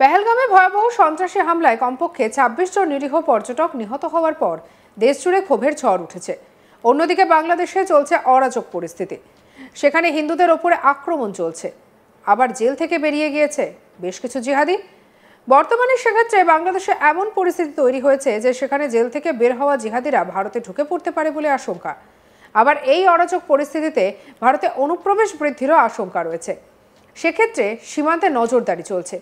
পেহেলগামে ভয়াবহ সন্ত্রাসী হামলায় কমপক্ষে ২৬ জন নিরীহ পর্যটক নিহত হওয়ার পর দেশজুড়ে ক্ষোভের ঝড় উঠেছে। অন্যদিকে বাংলাদেশে চলছে অরাজক পরিস্থিতি। সেখানে হিন্দুদের ওপরে আক্রমণ চলছে, আবার জেল থেকে বেরিয়ে গিয়েছে বেশ কিছু জিহাদি। বর্তমানে সেক্ষেত্রে বাংলাদেশে এমন পরিস্থিতি তৈরি হয়েছে যে সেখানে জেল থেকে বের হওয়া জিহাদিরা ভারতে ঢুকে পড়তে পারে বলে আশঙ্কা। আবার এই অরাজক পরিস্থিতিতে ভারতে অনুপ্রবেশ বৃদ্ধিরও আশঙ্কা রয়েছে। সেক্ষেত্রে সীমান্তে নজরদারি চলছে।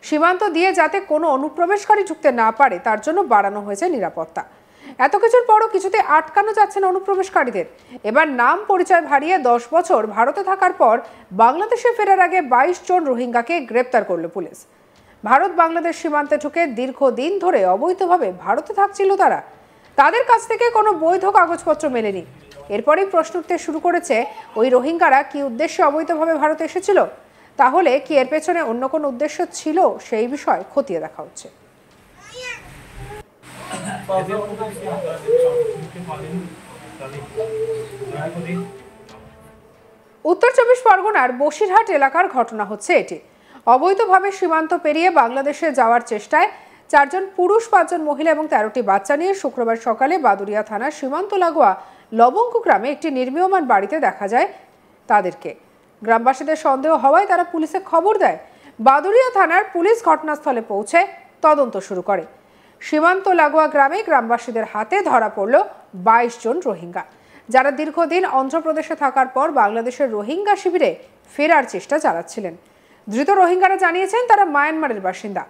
সীমান্ত দিয়ে যাতে কোনো অনুপ্রবেশকারী ঢুকতে না পারে তার জন্য বাড়ানো হয়েছে নিরাপত্তা। এত কিছুর পরও কিছুতে আটকানো যাচ্ছে না অনুপ্রবেশকারীদের। এবার নাম পরিচয় হারিয়ে 10 বছর ভারতে থাকার পর বাংলাদেশে ফেরার আগে 22 জন রোহিঙ্গাকে গ্রেপ্তার করল পুলিশ। ভারত বাংলাদেশ সীমান্তে ঢুকে দীর্ঘদিন ধরে অবৈধভাবে ভারতে থাকছিল তারা। তাদের কাছ থেকে কোনো বৈধ কাগজপত্র মেলেনি। এরপরেই প্রশ্ন উঠতে শুরু করেছে, ওই রোহিঙ্গারা কি উদ্দেশ্যে অবৈধভাবে ভারতে এসেছিল? তাহলে কি এর পেছনে অন্য কোনো উদ্দেশ্য ছিল? সেই বিষয় খতিয়ে দেখা হচ্ছে। উত্তর 24 পরগনার বসিরহাট এলাকার ঘটনা হচ্ছে এটি। অবৈধভাবে সীমান্ত পেরিয়ে বাংলাদেশে যাওয়ার চেষ্টায় 4 জন পুরুষ, 5 জন মহিলা এবং 13টি বাচ্চা নিয়ে শুক্রবার সকালে বাদুরিয়া থানার সীমান্ত লাগোয়া লবঙ্গ গ্রামে একটি নির্মীয়মান বাড়িতে দেখা যায় তাদেরকে। গ্রামবাসীদের সন্দেহ হওয়ায় তারা পুলিশে খবর দেয়। বাদুরিয়া থানার পুলিশ ঘটনাস্থলে পৌঁছে তদন্ত শুরু করে। সীমান্ত লাগোয়া গ্রামে গ্রামবাসীদের হাতে ধরা পড়ল 22 জন রোহিঙ্গা, যারা দীর্ঘদিন অন্ধ্রপ্রদেশে থাকার পর বাংলাদেশের রোহিঙ্গা শিবিরে ফেরার চেষ্টা চালাচ্ছিলেন। ধৃত রোহিঙ্গারা জানিয়েছেন তারা মায়ানমারের বাসিন্দা।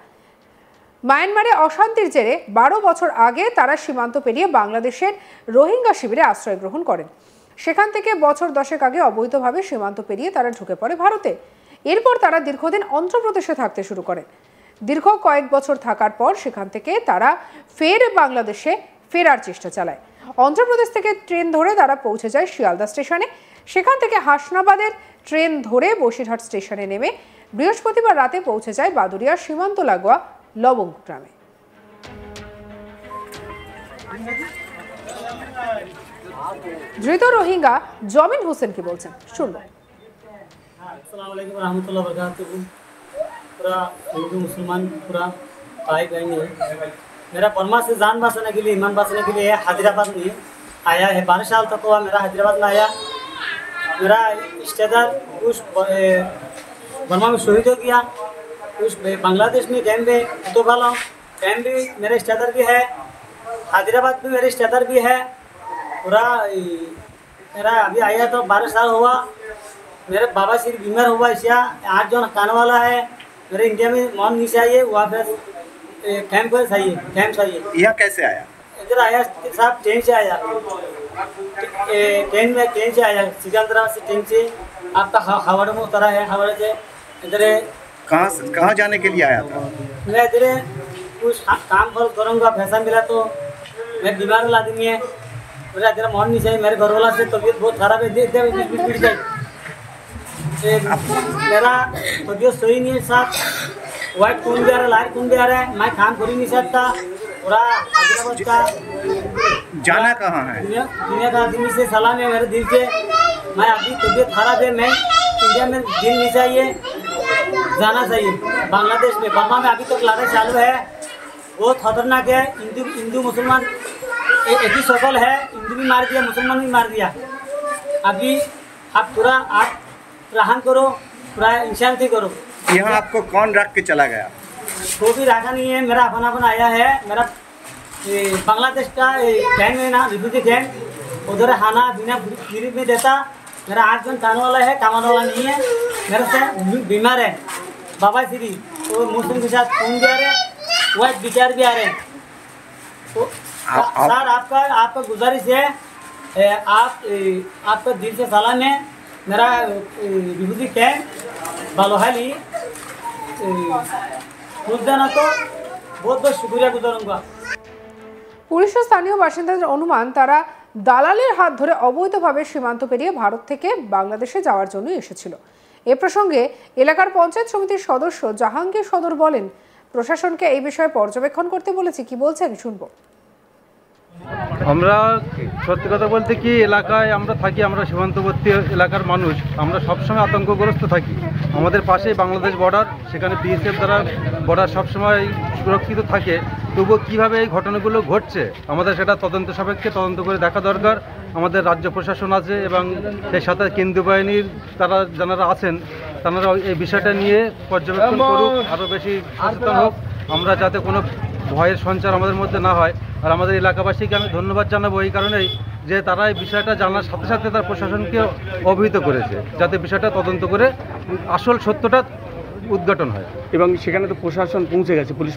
মায়ানমারে অশান্তির জেরে 12 বছর আগে তারা সীমান্ত পেরিয়ে বাংলাদেশের রোহিঙ্গা শিবিরে আশ্রয় গ্রহণ করেন। সেখান থেকে বছর 10 আগে অবৈধভাবে সীমান্ত পেরিয়ে তারা ঢুকে পড়ে ভারতে। এরপর তারা দীর্ঘদিন অন্ধ্রপ্রদেশে থাকতে শুরু করেন। দীর্ঘ কয়েক বছর থাকার পর সেখান থেকে তারা ফের বাংলাদেশে ফেরার চেষ্টা চালায়। অন্ধ্রপ্রদেশ থেকে ট্রেন ধরে তারা পৌঁছে যায় শিয়ালদা স্টেশনে। সেখান থেকে হাসনাবাদের ট্রেন ধরে বসিরহাট স্টেশনে নেমে বৃহস্পতিবার রাতে পৌঁছে যায় বাদুরিয়ার সীমান্ত লাগোয়া লবঙ্গ গ্রামে। ধৃত রোহিঙ্গা জমিন হোসেন কি বলছেন শুনবো। अस्सलाम वालेकुम रहमतुल्लाहि व बरकातहू। पूरा हिंदू मुसलमान पूरा भाई बहन है। मेरा बर्मा से जान बचाने के लिए, ईमान बचाने के लिए हैदराबाद में आया है। 12 साल तक हुआ मेरा हैदराबाद में आया। मेरा रिश्तेदार उस बर्मा में शहीद हो गया। उस बांग्लादेश में कैंप में तो वाला कैंप भी मेरे रिश्तेदार भी है, हैदराबाद में मेरे रिश्तेदार भी है। पूरा मेरा अभी आया तो 12 साल हुआ। मेरे बाबा सिर्फ बीमार हुआ, इसया 8 जन खाने वाला है। मेरे इंडिया में मन नहीं चाहिए, वहाँ पे कैंप चाहिए, कैंप चाहिए। यहाँ कैसे आया? इधर आया साहब, ट्रेन से आया। ट्रेन से आया, सिकंदराबाद से ट्रेन से आपका हावड़ा में उतरा है। हावड़ा से इधर कहाँ जाने के लिए आया था? मैं इधर कुछ काम करूँगा, पैसा मिला तो मैं बीमार वाला आदमी है। मेरा इधर मन नहीं चाहिए। मेरे घर वाला से तबीयत बहुत खराब है, बिगड़ जाए। मेरा तबीयत सही नहीं है साहब। वाइट खून भी आ रहा है, लाइट खून भी आ रहा है। मैं काम कर ही नहीं सकता। पूरा हैदराबाद का जाना कहाँ है? दुनिया का आदमी से सलाम है मेरे दिल से। मैं अभी तबीयत खराब है, मैं इंडिया में दिल नहीं चाहिए, जाना चाहिए बांग्लादेश में। बर्मा में अभी तक लड़ाई चालू है, बहुत खतरनाक है। हिंदू मुसलमान एक ही शकल है। हिंदू भी मार दिया, मुसलमान भी मार दिया। अभी आप पूरा आप रहन करो, पूरा इंसानियत करो। यहाँ आपको कौन रख के चला गया? कोई भी रखा नहीं है, मेरा अपन आया है। मेरा बांग्लादेश का कैंप है ना, रिफ्यूजी कैंप, उधर खाना पीना फ्री में देता। मेरा 8 जन खाने वाला है, कमाने वाला नहीं है। मेरे से बीमार है बाबा श्री, तो मुस्लिम के साथ खून भी आ रहे, वह विचार भी आ रहे। तो सर आपका गुजारिश है, आपका दिल से सलाम है। मेरा रिफ्यूजी कैंप बालोहाली बुझाना तो बहुत बहुत शुक्रिया गुजारूंगा। পুলিশ ও স্থানীয় বাসিন্দাদের অনুমান তারা দালালের হাত ধরে অবৈধভাবে সীমান্ত পেরিয়ে ভারত থেকে বাংলাদেশে যাওয়ার জন্য এসেছিল। এ প্রসঙ্গে এলাকার পঞ্চায়েত সমিতির সদস্য জাহাঙ্গীর সদর বলেন, প্রশাসনকে এই বিষয়ে পর্যবেক্ষণ করতে বলেছি। কি বলছেন শুনবো। আমরা সত্যি কথা বলতে কি, এলাকায় আমরা থাকি, আমরা সীমান্তবর্তী এলাকার মানুষ, আমরা সবসময় আতঙ্কগ্রস্ত থাকি। আমাদের পাশেই বাংলাদেশ বর্ডার, সেখানে বিএসএফ দ্বারা বর্ডার সবসময় সুরক্ষিত থাকে। তবুও কীভাবে এই ঘটনাগুলো ঘটছে আমাদের সেটা তদন্ত সাপেক্ষে তদন্ত করে দেখা দরকার। আমাদের রাজ্য প্রশাসন আছে এবং সেই সাথে কেন্দ্রীয় বাহিনীর তারা যারা আছেন তারা এই বিষয়টা নিয়ে পর্যবেক্ষণ করুক, আরও বেশি সচেতন হোক, আমরা যাতে কোনো ভয়ের সঞ্চার আমাদের মধ্যে না হয়। আর আমাদের এলাকাবাসীকে আমি ধন্যবাদ জানাবো এই কারণেই যে তারা এই বিষয়টা জানার সাথে সাথে তার প্রশাসনকে অবহিত করেছে, যাতে বিষয়টা তদন্ত করে আসল সত্যটা উদ্ঘাটন হয়। এবং সেখানে তো প্রশাসন পৌঁছে গেছে, পুলিশ,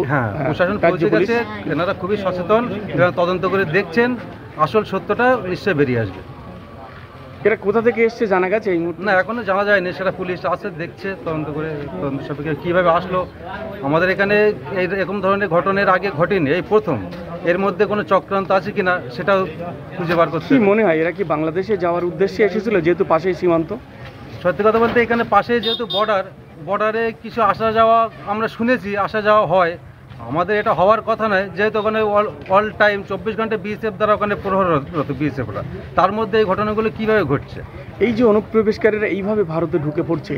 হ্যাঁ, প্রশাসন পৌঁছে গেছে, এনারা খুবই সচেতন এবং তদন্ত করে দেখছেন, আসল সত্যটা নিশ্চয়ই বেরিয়ে আসবে। এরা কোথা থেকে এসছে জানা গেছে এই মুহূর্তে? না, এখনো জানা যায়নি, সেটা পুলিশ আছে, দেখছে, তদন্ত করে তদন্ত সাপেক্ষে কীভাবে আসলো। আমাদের এখানে এরকম ধরনের ঘটনার আগে ঘটেনি, এই প্রথম। এর মধ্যে কোনো চক্রান্ত আছে কিনা সেটাও খুঁজে বার করতে। কি মনে হয় এরা কি বাংলাদেশে যাওয়ার উদ্দেশ্যে এসেছিল, যেহেতু পাশেই সীমান্ত? সত্যি কথা বলতে এখানে পাশে যেহেতু বর্ডারে কিছু আসা যাওয়া আমরা শুনেছি, আসা যাওয়া হয়, আমাদের এটা হওয়ার কথা নয়, যেহেতু ওখানে অল টাইম 24 ঘন্টা বিএসএফ দ্বারা ওখানে প্রহররত বিএসএফরা, তার মধ্যে এই ঘটনাগুলো কীভাবে ঘটছে। এই যে অনুপ্রবেশকারীরা এইভাবে ভারতে ঢুকে পড়ছে,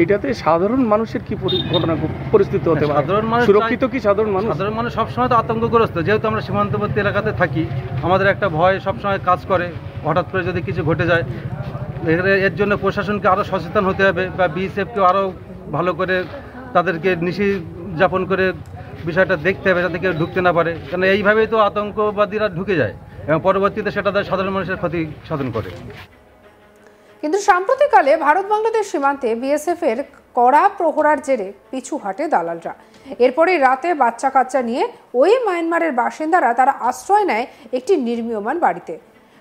এটাতে সাধারণ মানুষের কি পরিস্থিতি হতে পারে? সাধারণ মানুষ সুরক্ষিত কি সাধারণ মানুষ? সাধারণ মানুষ সবসময় তো আতঙ্কগ্রস্ত, যেহেতু আমরা সীমান্তবর্তী এলাকাতে থাকি, আমাদের একটা ভয় সবসময় কাজ করে, হঠাৎ করে যদি কিছু ঘটে যায়। এর জন্য প্রশাসনকে আরও সচেতন হতে হবে বা বিএসএফকে আরও ভালো করে তাদেরকে যাপন করে বিষয়টা দেখতে হবে, যাতে কেউ ঢুকতে না পারে, কারণ এইভাবেই তো আতঙ্কবাদীরা ঢুকে যায় এবং পরবর্তীতে সেটা সাধারণ মানুষের ক্ষতি সাধন করে। কিন্তু সাম্প্রতিককালে ভারত বাংলাদেশ সীমান্তে বিএসএফ এর কড়া প্রহরার জেরে পিছু হাটে দালালরা। এরপরে রাতে বাচ্চা কাচ্চা নিয়ে ওই মায়ানমারের বাসিন্দারা তারা আশ্রয় নেয় একটি নির্মীয়মান বাড়িতে।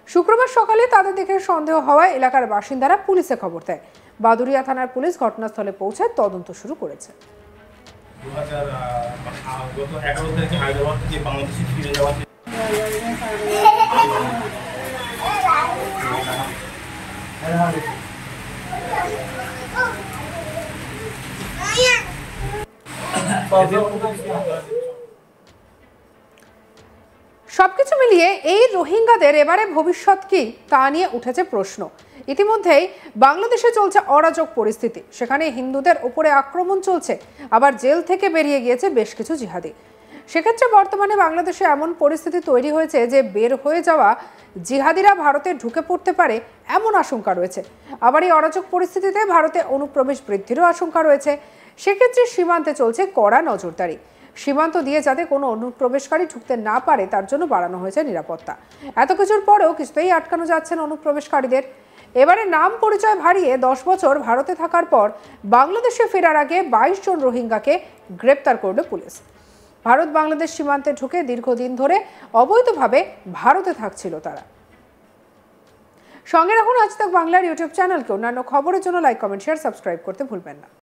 শুক্রবার সকালে তাদের দেখে সন্দেহ হওয়ায় এলাকার বাসিন্দারা পুলিশে খবর দেয়। বাদুরিয়া থানার পুলিশ ঘটনাস্থলে পৌঁছায় তদন্ত শুরু করেছে। গত 11 তারিখে হায়দ্রাবাদ থেকে বাংলাদেশে ফিরে যাওয়া সবকিছু মিলিয়ে এই রোহিঙ্গাদের এবারে ভবিষ্যৎ কি তা নিয়ে উঠেছে প্রশ্ন। ইতিমধ্যেই বাংলাদেশে চলছে অরাজক পরিস্থিতি, সেখানে হিন্দুদের উপরে আক্রমণ চলছে, আবার জেল থেকে বেরিয়ে গিয়েছে বেশ কিছু জিহাদি। সেক্ষেত্রে বর্তমানে বাংলাদেশে এমন পরিস্থিতি তৈরি হয়েছে যে বের হয়ে যাওয়া জিহাদিরা ভারতে ঢুকে পড়তে পারে এমন আশঙ্কা রয়েছে। আবার এই অরাজক পরিস্থিতিতে ভারতে অনুপ্রবেশ বৃদ্ধিরও আশঙ্কা রয়েছে। সেক্ষেত্রে সীমান্তে চলছে কড়া নজরদারি। সীমান্ত দিয়ে যাতে কোনো অনুপ্রবেশকারী ঢুকতে না পারে তার জন্য বাড়ানো হয়েছে নিরাপত্তা। এত কিছুর পরেও কিছুতেই আটকানো যাচ্ছে না অনুপ্রবেশকারীদের। এবারে নাম পরিচয় ভারিয়ে 10 বছর ভারতে থাকার পর বাংলাদেশে ফেরার আগে 22 জন রোহিঙ্গাকে গ্রেপ্তার করল পুলিশ। ভারত বাংলাদেশ সীমান্তে ঢুকে দীর্ঘদিন ধরে অবৈধভাবে ভারতে থাকছিল তারা। সঙ্গে রাখুন আজ তাক বাংলার ইউটিউব চ্যানেলকে। অন্যান্য খবরের জন্য লাইক, কমেন্ট, শেয়ার, সাবস্ক্রাইব করতে ভুলবেন না।